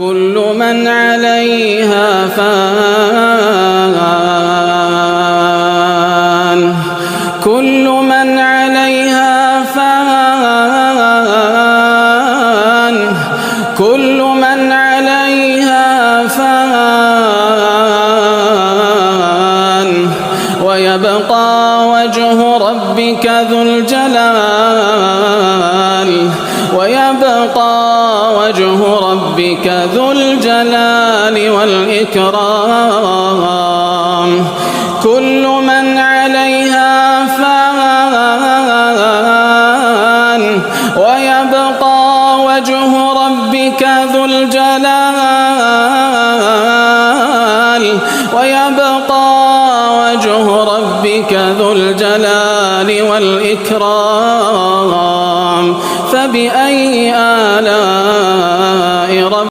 كل من عليها فان كل من عليها فان كل من عليها فان ويبقى وجه ربك ذو الجلال والإكرام كل من عليها فان ويبقى وجه ربك ذو الجلال والإكرام فبأي آلاء